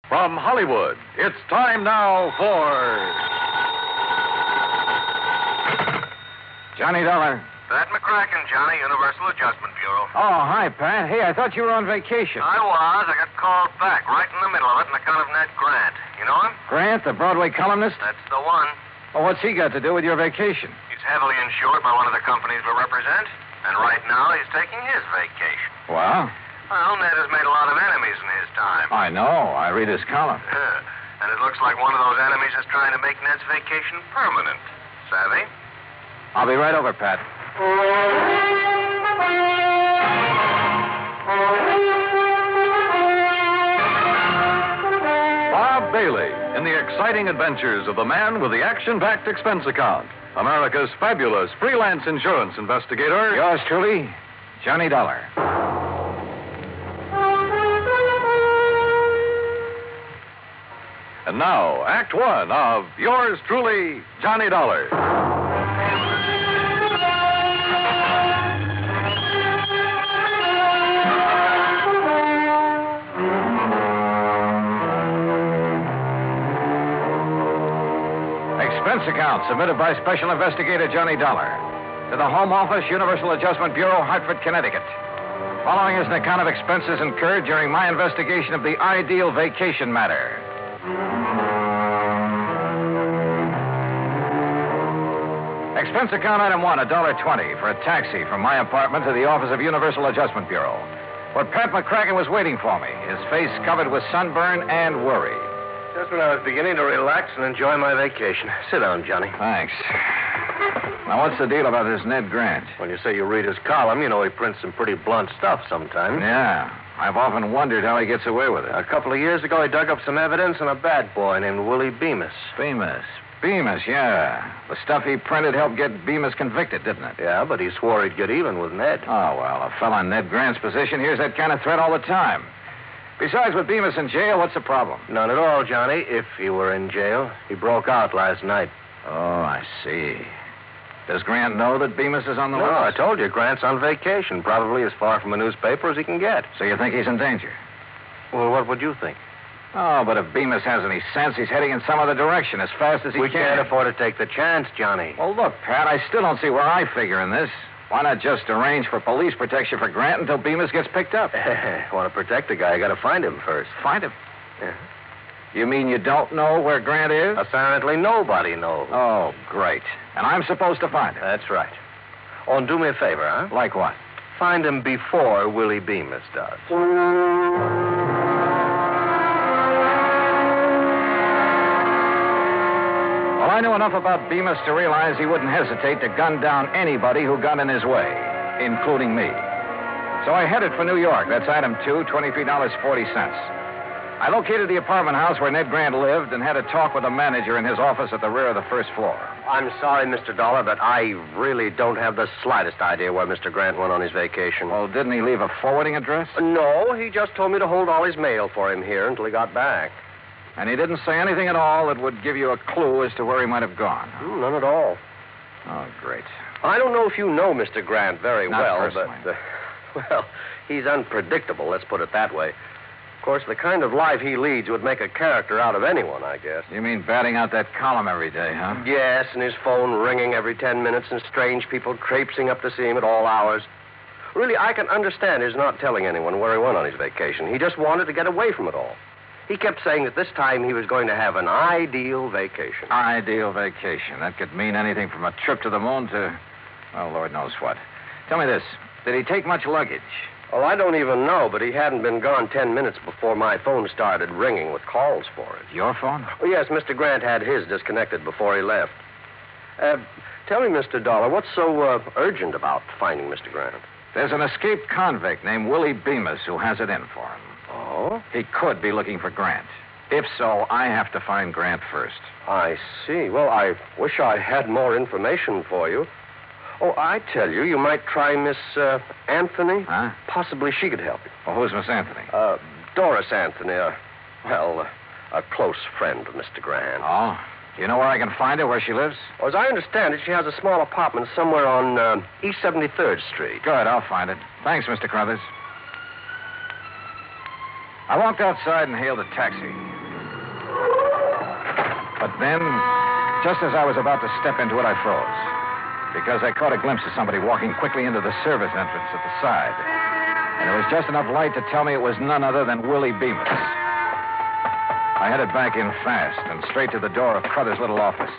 From Hollywood, it's time now for... Johnny Dollar. Pat McCracken, Johnny, Universal Adjustment Bureau. Oh, hi, Pat. Hey, I thought you were on vacation. I was. I got called back right in the middle of it on account of Ned Grant. You know him? Grant, the Broadway columnist? That's the one. Well, what's he got to do with your vacation? He's heavily insured by one of the companies we represent, and right now he's taking his vacation. Well? Well, Ned has made a lot of enemies in his time. I know. I read his column. Yeah. And it looks like one of those enemies is trying to make Ned's vacation permanent. Savvy? I'll be right over, Pat. Bob Bailey in the exciting adventures of the man with the action-packed expense account. America's fabulous freelance insurance investigator. Yours truly, Johnny Dollar. And now, Act One of yours truly, Johnny Dollar. Expense account submitted by Special Investigator Johnny Dollar to the Home Office, Universal Adjustment Bureau, Hartford, Connecticut. Following is an account of expenses incurred during my investigation of the ideal vacation matter. Expense account item one, $1.20 for a taxi from my apartment to the office of Universal Adjustment Bureau, where Pat McCracken was waiting for me, his face covered with sunburn and worry. Just when I was beginning to relax and enjoy my vacation. Sit down, Johnny. Thanks. Now, what's the deal about this Ned Grant? When you say you read his column, you know he prints some pretty blunt stuff sometimes. Yeah. I've often wondered how he gets away with it. A couple of years ago, he dug up some evidence on a bad boy named Willie Bemis. Bemis, yeah. The stuff he printed helped get Bemis convicted, didn't it? Yeah, but he swore he'd get even with Ned. Oh, well, a fella in Ned Grant's position hears that kind of threat all the time. Besides, with Bemis in jail, what's the problem? None at all, Johnny, if he were in jail. He broke out last night. Oh, I see. Does Grant know that Bemis is on the list? No, I told you, Grant's on vacation, probably as far from a newspaper as he can get. So you think he's in danger? Well, what would you think? Oh, but if Bemis has any sense, he's heading in some other direction as fast as he can. We can't afford to take the chance, Johnny. Well, look, Pat, I still don't see where I figure in this. Why not just arrange for police protection for Grant until Bemis gets picked up? Want to protect the guy, you got to find him first. Find him? Yeah. You mean you don't know where Grant is? Apparently nobody knows. Oh, great. And I'm supposed to find him? That's right. Oh, and do me a favor, huh? Like what? Find him before Willie Bemis does. Well, I knew enough about Bemis to realize he wouldn't hesitate to gun down anybody who got in his way, including me. So I headed for New York. That's item two, $23.40. I located the apartment house where Ned Grant lived and had a talk with the manager in his office at the rear of the first floor. I'm sorry, Mr. Dollar, but I really don't have the slightest idea where Mr. Grant went on his vacation. Well, didn't he leave a forwarding address? No, he just told me to hold all his mail for him here until he got back. And he didn't say anything at all that would give you a clue as to where he might have gone? None at all. Oh, great. I don't know if you know Mr. Grant very Not well, personally. but, well, he's unpredictable, let's put it that way. Of course, the kind of life he leads would make a character out of anyone, I guess. You mean batting out that column every day, huh? Yes, and his phone ringing every 10 minutes and strange people traipsing up to see him at all hours. Really, I can understand his not telling anyone where he went on his vacation. He just wanted to get away from it all. He kept saying that this time he was going to have an ideal vacation. Ideal vacation. That could mean anything from a trip to the moon to, well, Lord knows what. Tell me this. Did he take much luggage? Well, I don't even know, but he hadn't been gone 10 minutes before my phone started ringing with calls for it. Your phone? Oh, yes, Mr. Grant had his disconnected before he left. Tell me, Mr. Dollar, what's so urgent about finding Mr. Grant? There's an escaped convict named Willie Bemis who has it in for him. Oh? He could be looking for Grant. If so, I have to find Grant first. I see. Well, I wish I had more information for you. Oh, I tell you, you might try Miss Anthony. Huh? Possibly she could help you. Well, who's Miss Anthony? Doris Anthony, a close friend of Mr. Grant. Oh? Do you know where I can find her, where she lives? Well, as I understand it, she has a small apartment somewhere on East 73rd Street. Good, I'll find it. Thanks, Mr. Crothers. I walked outside and hailed a taxi. But then, just as I was about to step into it, I froze. Because I caught a glimpse of somebody walking quickly into the service entrance at the side. And there was just enough light to tell me it was none other than Willie Bemis. I headed back in fast and straight to the door of Crother's little office.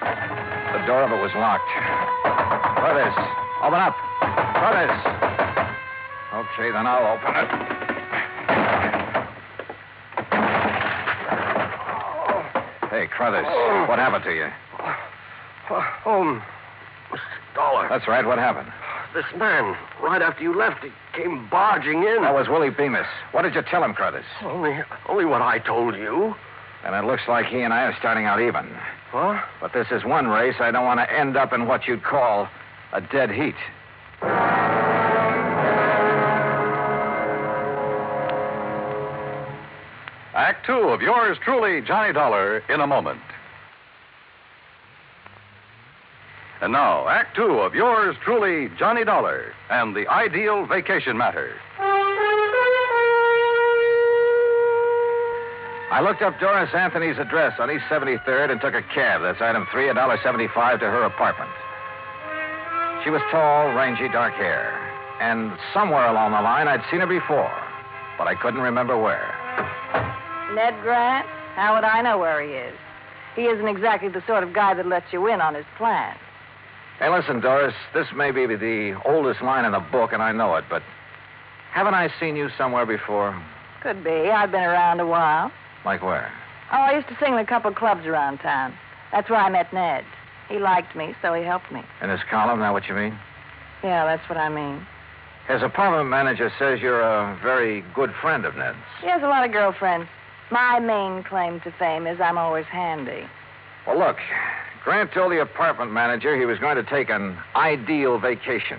The door of it was locked. Crothers, open up. Crothers. Okay, then I'll open it. Hey, Crothers, what happened to you? Oh, Mr. Dollar. That's right, what happened? This man, right after you left, he came barging in. That was Willie Bemis. What did you tell him, Crothers? Only what I told you. And it looks like he and I are starting out even. Huh? But this is one race I don't want to end up in what you'd call a dead heat. Act 2 of yours truly, Johnny Dollar, in a moment. And now, Act 2 of yours truly, Johnny Dollar, and the ideal vacation matter. I looked up Doris Anthony's address on East 73rd and took a cab. That's item 3, $1.75 to her apartment. She was tall, rangy, dark hair. And somewhere along the line, I'd seen her before. But I couldn't remember where. Ned Grant? How would I know where he is? He isn't exactly the sort of guy that lets you in on his plan. Hey, listen, Doris, this may be the oldest line in the book, and I know it, but haven't I seen you somewhere before? Could be. I've been around a while. Like where? Oh, I used to sing in a couple clubs around town. That's where I met Ned. He liked me, so he helped me. In his column, that what you mean? Yeah, that's what I mean. His apartment manager says you're a very good friend of Ned's. He has a lot of girlfriends. My main claim to fame is I'm always handy. Well, look, Grant told the apartment manager he was going to take an ideal vacation.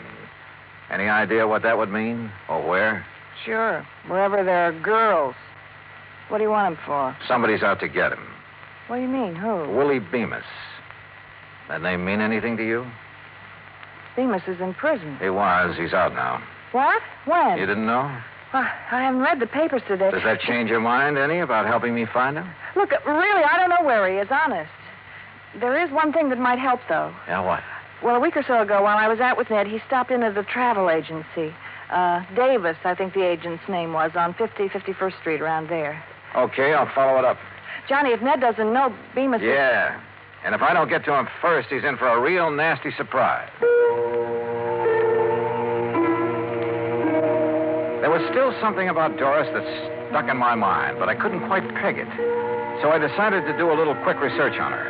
Any idea what that would mean? Or where? Sure. Wherever there are girls. What do you want him for? Somebody's out to get him. What do you mean? Who? Willie Bemis. That name mean anything to you? Bemis is in prison. He was. He's out now. What? When? You didn't know? I haven't read the papers today. Does that change your mind any about helping me find him? Look, really, I don't know where he is, honest. There is one thing that might help, though. Yeah, what? Well, a week or so ago, while I was out with Ned, he stopped into the travel agency. Davis, I think the agent's name was, on 51st Street, around there. Okay, I'll follow it up. Johnny, if Ned doesn't know, Bemis... Yeah. And if I don't get to him first, he's in for a real nasty surprise. There was still something about Doris that stuck in my mind, but I couldn't quite peg it. So I decided to do a little quick research on her.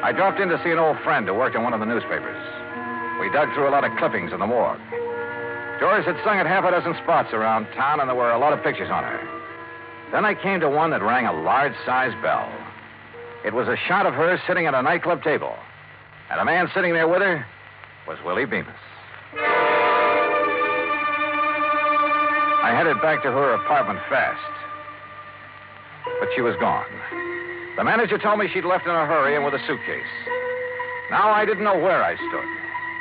I dropped in to see an old friend who worked in one of the newspapers. We dug through a lot of clippings in the morgue. Doris had sung at half a dozen spots around town, and there were a lot of pictures on her. Then I came to one that rang a large-sized bell. It was a shot of her sitting at a nightclub table. And a man sitting there with her was Willie Bemis. I headed back to her apartment fast. But she was gone. The manager told me she'd left in a hurry and with a suitcase. Now I didn't know where I stood.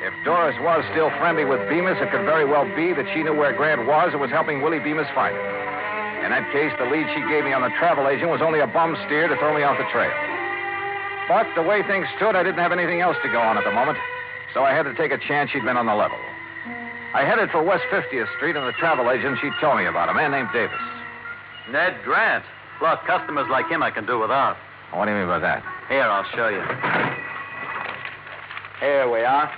If Doris was still friendly with Bemis, it could very well be that she knew where Grant was and was helping Willie Bemis find him. In that case, the lead she gave me on the travel agent was only a bum steer to throw me off the trail. But the way things stood, I didn't have anything else to go on at the moment, so I had to take a chance she'd been on the level. I headed for West 50th Street and the travel agent she told me about, a man named Davis. Ned Grant. Look, customers like him I can do without. What do you mean by that? Here, I'll show you. Here we are.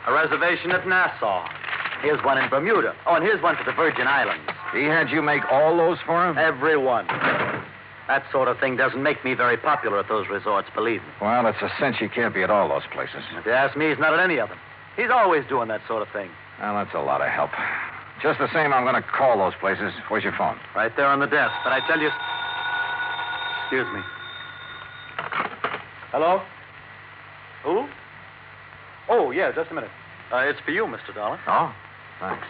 A reservation at Nassau. Here's one in Bermuda. Oh, and here's one for the Virgin Islands. He had you make all those for him? Every one. That sort of thing doesn't make me very popular at those resorts, believe me. Well, it's a cinch he can't be at all those places. If you ask me, he's not at any of them. He's always doing that sort of thing. Well, that's a lot of help. Just the same, I'm going to call those places. Where's your phone? Right there on the desk. But I tell you... Excuse me. Hello? Who? Oh, yeah, just a minute. It's for you, Mr. Dollar. Oh, thanks.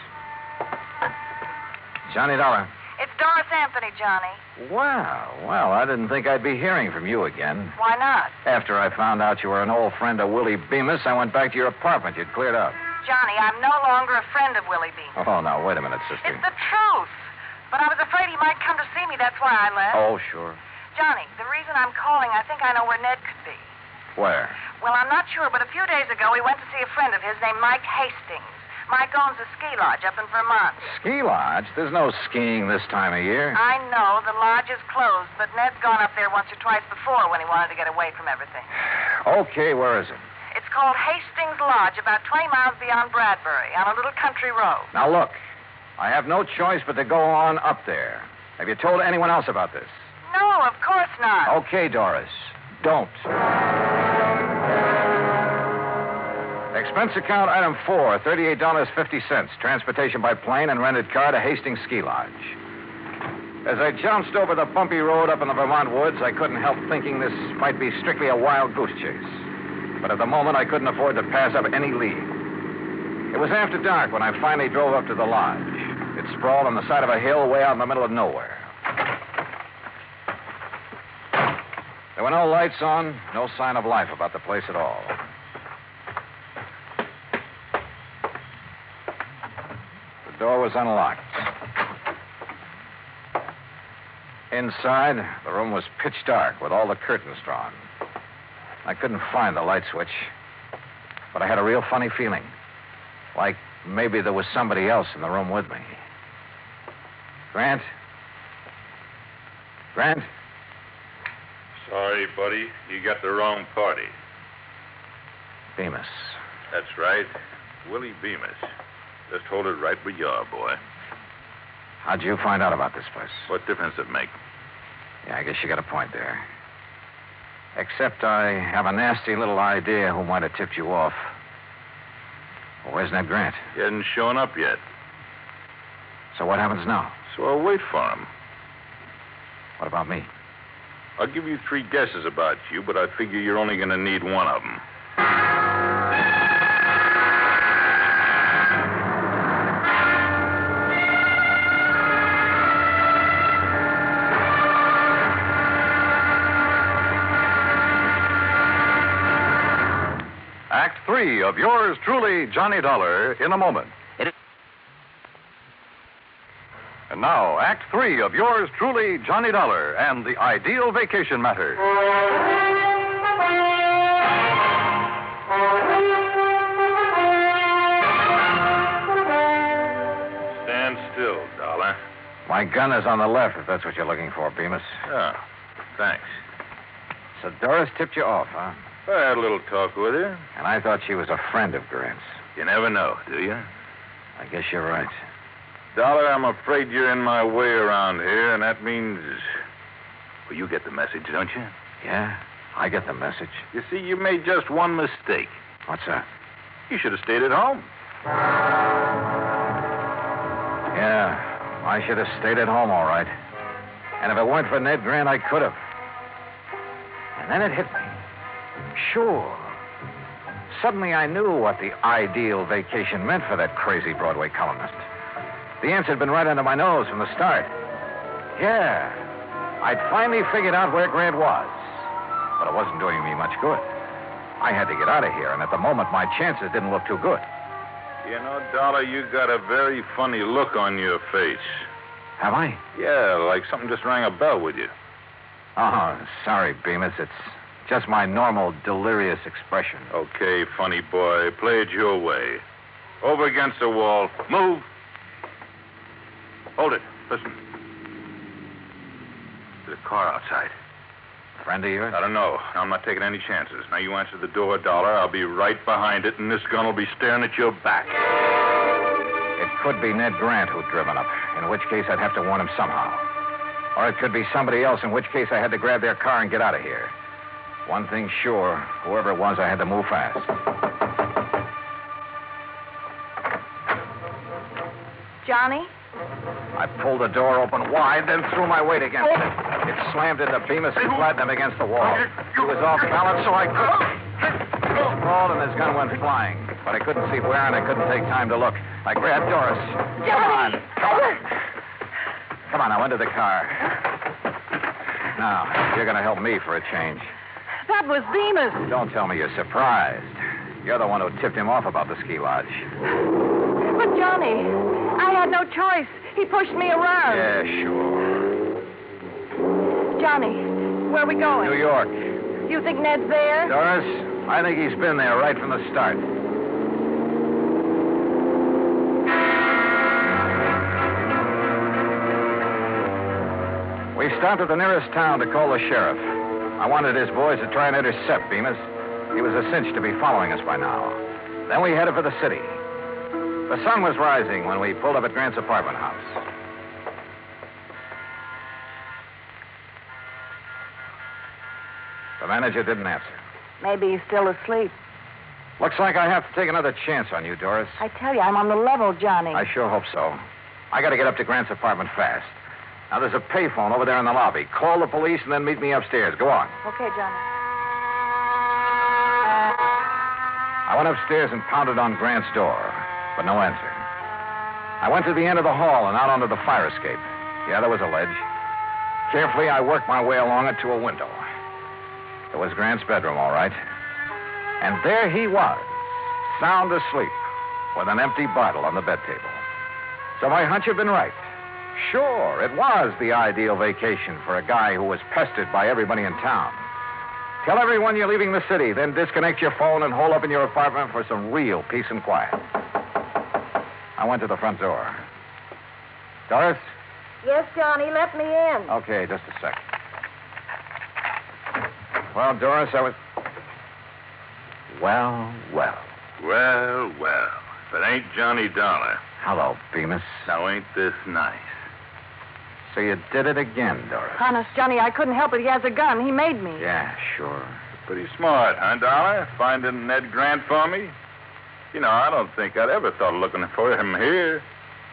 Johnny Dollar. It's Doris Anthony, Johnny. Well, I didn't think I'd be hearing from you again. Why not? After I found out you were an old friend of Willie Bemis, I went back to your apartment. You'd cleared up. Johnny, I'm no longer a friend of Willie Bemis. Oh, now, wait a minute, sister. It's the truth. But I was afraid he might come to see me. That's why I left. Oh, sure. Johnny, the reason I'm calling, I think I know where Ned could be. Where? Well, I'm not sure, but a few days ago he went to see a friend of his named Mike Hastings. Mike owns a ski lodge up in Vermont. Ski lodge? There's no skiing this time of year. I know, the lodge is closed, but Ned's gone up there once or twice before when he wanted to get away from everything. Okay, where is it? It's called Hastings Lodge, about 20 miles beyond Bradbury, on a little country road. Now, look, I have no choice but to go on up there. Have you told anyone else about this? No, of course not. Okay, Doris. Don't. Expense account item 4, $38.50. Transportation by plane and rented car to Hastings Ski Lodge. As I jounced over the bumpy road up in the Vermont woods, I couldn't help thinking this might be strictly a wild goose chase. But at the moment, I couldn't afford to pass up any lead. It was after dark when I finally drove up to the lodge. It sprawled on the side of a hill way out in the middle of nowhere. There were no lights on, no sign of life about the place at all. The door was unlocked. Inside, the room was pitch dark with all the curtains drawn. I couldn't find the light switch, but I had a real funny feeling. Like maybe there was somebody else in the room with me. Grant? Grant? Sorry, buddy. You got the wrong party. Bemis. That's right. Willie Bemis. Just hold it right where you are, boy. How'd you find out about this place? What difference does it make? Yeah, I guess you got a point there. Except I have a nasty little idea who might have tipped you off. Well, where's Ned Grant? He hasn't shown up yet. So what happens now? So I'll wait for him. What about me? I'll give you 3 guesses about you, but I figure you're only going to need one of them. Act 3 of yours truly, Johnny Dollar, in a moment. And now, Act 3 of yours truly, Johnny Dollar, and the ideal vacation matter. Stand still, Dollar. My gun is on the left, if that's what you're looking for, Bemis. Oh, thanks. So Doris tipped you off, huh? I had a little talk with her. And I thought she was a friend of Grant's. You never know, do you? I guess you're right. Dollar, I'm afraid you're in my way around here, and that means... Well, you get the message, don't you? Yeah, I get the message. You see, you made just one mistake. What's that? You should have stayed at home. Yeah, I should have stayed at home, all right. And if it weren't for Ned Grant, I could have. And then it hit me. Sure. Suddenly I knew what the ideal vacation meant for that crazy Broadway columnist. The answer had been right under my nose from the start. Yeah, I'd finally figured out where Grant was. But it wasn't doing me much good. I had to get out of here, and at the moment, my chances didn't look too good. You know, Dollar, you got a very funny look on your face. Have I? Yeah, like something just rang a bell with you. Oh, sorry, Bemis. It's just my normal delirious expression. Okay, funny boy. Play it your way. Over against the wall. Move. Hold it. Listen. There's a car outside. Friend of yours? I don't know. I'm not taking any chances. Now, you answer the door, Dollar. I'll be right behind it, and this gun will be staring at your back. It could be Ned Grant who'd driven up, in which case I'd have to warn him somehow. Or it could be somebody else, in which case I had to grab their car and get out of here. One thing sure, whoever it was, I had to move fast. Johnny? I pulled the door open wide, then threw my weight against it. It slammed into Bemis and flattened him against the wall. He was off balance, so I couldn't. He sprawled and his gun went flying. But I couldn't see where, and I couldn't take time to look. I grabbed Doris. Come on. Come on, now, into the car. Now, you're going to help me for a change. That was Bemis. Don't tell me you're surprised. You're the one who tipped him off about the ski lodge. But, Johnny, I had no choice. He pushed me around. Yeah, sure. Johnny, Where are we going? New York. You think Ned's there? Doris, I think he's been there right from the start. We stopped at the nearest town to call the sheriff. I wanted his boys to try and intercept Bemis. He was a cinch to be following us by now. Then we headed for the city. The sun was rising when we pulled up at Grant's apartment house. The manager didn't answer. Maybe he's still asleep. Looks like I have to take another chance on you, Doris. I tell you, I'm on the level, Johnny. I sure hope so. I got to get up to Grant's apartment fast. Now, there's a payphone over there in the lobby. Call the police and then meet me upstairs. Go on. Okay, Johnny. I went upstairs and pounded on Grant's door, but no answer. I went to the end of the hall and out onto the fire escape. Yeah, there was a ledge. Carefully, I worked my way along it to a window. It was Grant's bedroom, all right. And there he was, sound asleep, with an empty bottle on the bed table. So my hunch had been right. Sure, it was the ideal vacation for a guy who was pestered by everybody in town. Tell everyone you're leaving the city, then disconnect your phone and hole up in your apartment for some real peace and quiet. I went to the front door. Doris? Yes, Johnny, let me in. Okay, just a sec. Well, Doris, I was... Well. Well. If it ain't Johnny Dollar. Hello, Bemis. Now, ain't this nice? So you did it again, Doris. Honest, Johnny, I couldn't help it. He has a gun. He made me. Yeah, sure. Pretty smart, huh, Dollar? Finding Ned Grant for me? You know, I don't think I'd ever thought of looking for him here.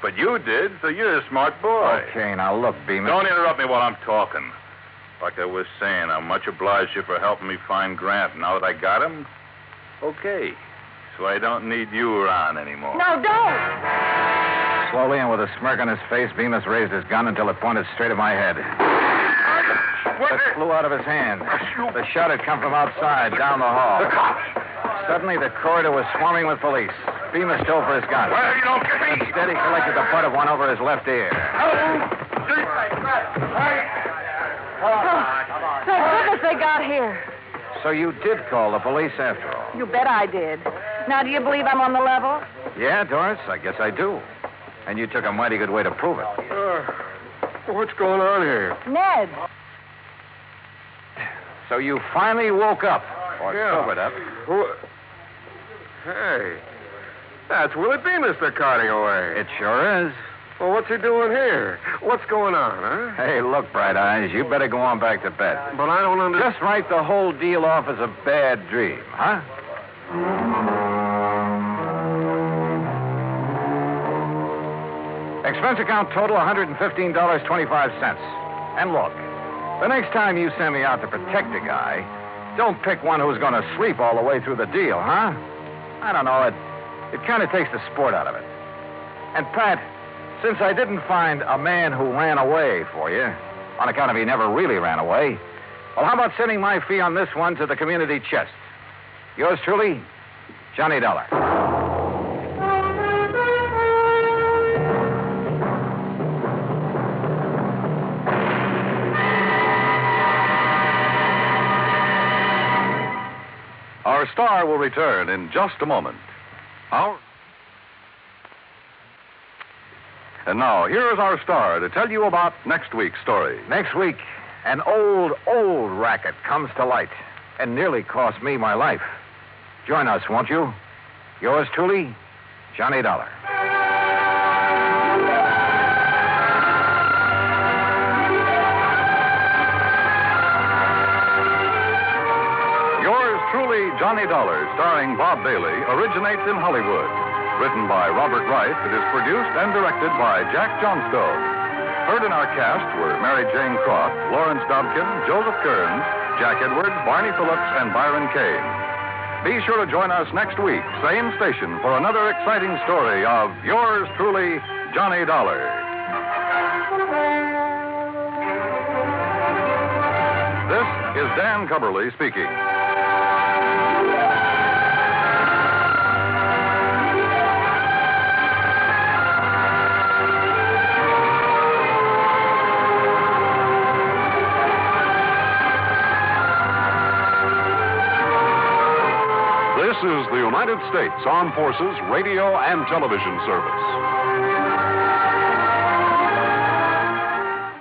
But you did, so you're a smart boy. Okay, now look, Bemis. Don't interrupt me while I'm talking. Like I was saying, I'm much obliged you for helping me find Grant. Now that I got him, okay. So I don't need you around anymore. No, don't! Slowly and with a smirk on his face, Bemis raised his gun until it pointed straight at my head. It flew out of his hand. The shot had come from outside, down the hall. Suddenly, the corridor was swarming with police. Bemis dove for his gun. Well, you don't get me. Instead, he collected the butt of one over his left ear. Thank goodness they got here. So you did call the police after all? You bet I did. Now, do you believe I'm on the level? Yeah, Doris, I guess I do. And you took a mighty good way to prove it. What's going on here? Ned. So you finally woke up, or sobered up. Hey, that's Willie Bemis they're carting away. It sure is. Well, what's he doing here? What's going on, huh? Hey, look, Bright Eyes, you better go on back to bed. But I don't understand. Just write the whole deal off as a bad dream, huh? Expense account total $115.25. And look, the next time you send me out to protect a guy, don't pick one who's going to sleep all the way through the deal, huh? I don't know, it kind of takes the sport out of it. And, Pat, since I didn't find a man who ran away for you, on account of he never really ran away, well, how about sending my fee on this one to the community chest? Yours truly, Johnny Dollar. Our star will return in just a moment. And now, here is our star to tell you about next week's story. Next week, an old racket comes to light and nearly cost me my life. Join us, won't you? Yours truly, Johnny Dollar. Yours truly, Johnny Dollar, starring Bob Bailey, originates in Hollywood. Written by Robert Wright, it is produced and directed by Jack Johnstone. Heard in our cast were Mary Jane Croft, Lawrence Dobkin, Joseph Kearns, Jack Edwards, Barney Phillips, and Byron Kane. Be sure to join us next week, same station, for another exciting story of yours truly, Johnny Dollar. This is Dan Cubberly speaking. This is the United States Armed Forces Radio and Television Service.